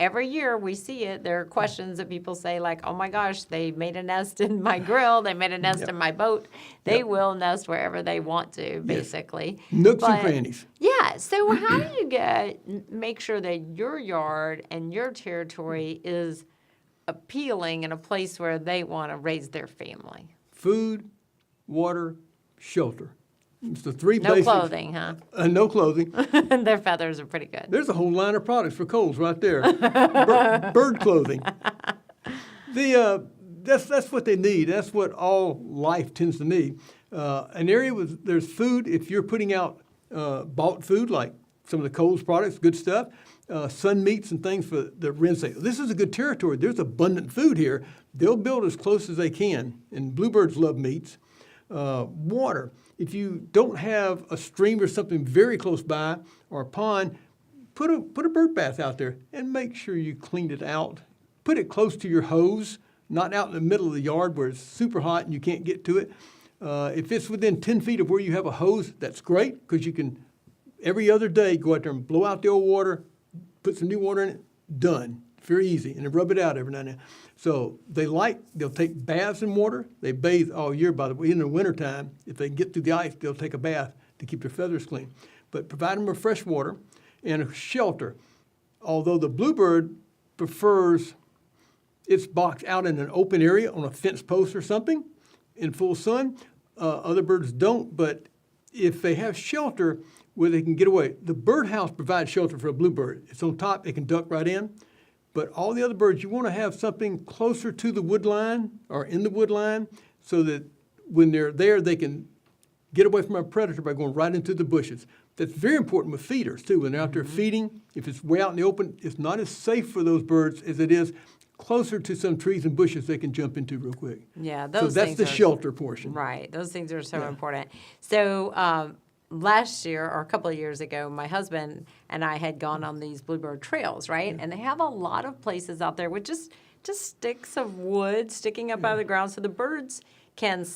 every year we see it. There are questions that people say like, oh my gosh, they made a nest in my grill. They made a nest in my boat. They will nest wherever they want to, basically. Nooks and crannies. Yeah. So how do you make sure that your yard and your territory is appealing in a place where they want to raise their family? Food, water, shelter. It's the three No basics. clothing, huh? No clothing. Their feathers are pretty good. There's a whole line of products for Kohl's right there. Bird clothing. That's what they need. That's what all life tends to need. An area with there's food. If you're putting out bought food like some of the Kohl's products, good stuff, sun meats and things for the insects. This is a good territory. There's abundant food here. They'll build as close as they can, and bluebirds love meats. Water. If you don't have a stream or something very close by or a pond, put a bird bath out there and make sure you clean it out. Put it close to your hose, not out in the middle of the yard where it's super hot and you can't get to it. If it's within 10 feet of where you have a hose, that's great because you can, every other day, go out there and blow out the old water, put some new water in it, done. Very easy, and then rub it out every now and then. So they'll take baths in water. They bathe all year, by the way. In the wintertime, if they can get through the ice, they'll take a bath to keep their feathers clean. But provide them with fresh water and a shelter. Although the bluebird prefers its box out in an open area on a fence post or something in full sun, other birds don't. But if they have shelter where they can get away, the birdhouse provides shelter for a bluebird. It's on top, it can duck right in. But all the other birds, you want to have something closer to the wood line or in the wood line so that when they're there, they can get away from a predator by going right into the bushes. That's very important with feeders, too. When they're out there feeding, if it's way out in the open, it's not as safe for those birds as it is closer to some trees and bushes they can jump into real quick. Yeah, so that's the shelter portion. Right. Those things are so important. So last year or a couple of years ago, my husband and I had gone on these bluebird trails, right? And they have a lot of places out there with just sticks of wood sticking up out of the ground so the birds can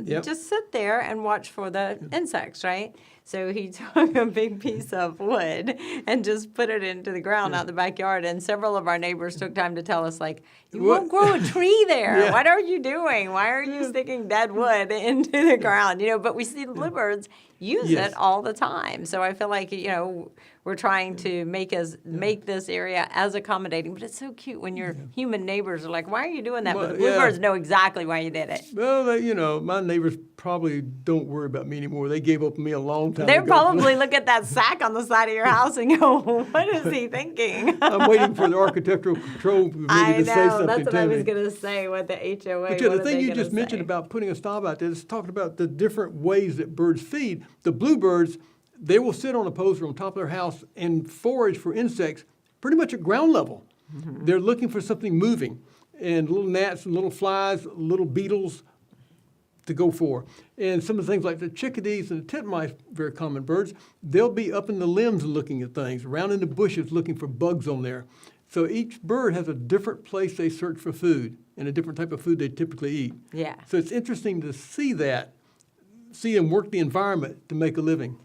just sit there and watch for the insects, right? So he took a big piece of wood and just put it into the ground out in the backyard. And several of our neighbors took time to tell us, like, you won't grow a tree there. What are you doing? Why are you sticking dead wood into the ground? But we see the bluebirds use it all the time. So I feel like, we're trying to make this area as accommodating. But it's so cute when your human neighbors are like, why are you doing that? But the bluebirds know exactly why you did it. Well, my neighbors probably don't worry about me anymore. They gave up on me a long time They ago. probably look at that sack on the side of your house and go, what is he thinking? I'm waiting for the architectural control committee to say something to me. That's what I was going to say with the HOA. But the thing you just mentioned about putting a stop out there is talking about the different ways that birds feed. The bluebirds, they will sit on a post or on top of their house and forage for insects pretty much at ground level. Mm-hmm. They're looking for something moving, and little gnats and little flies, little beetles to go for. And some of the things like the chickadees and the titmice, very common birds, they'll be up in the limbs looking at things, around in the bushes looking for bugs on there. So each bird has a different place they search for food and a different type of food they typically eat. Yeah. So it's interesting to see them work the environment to make a living.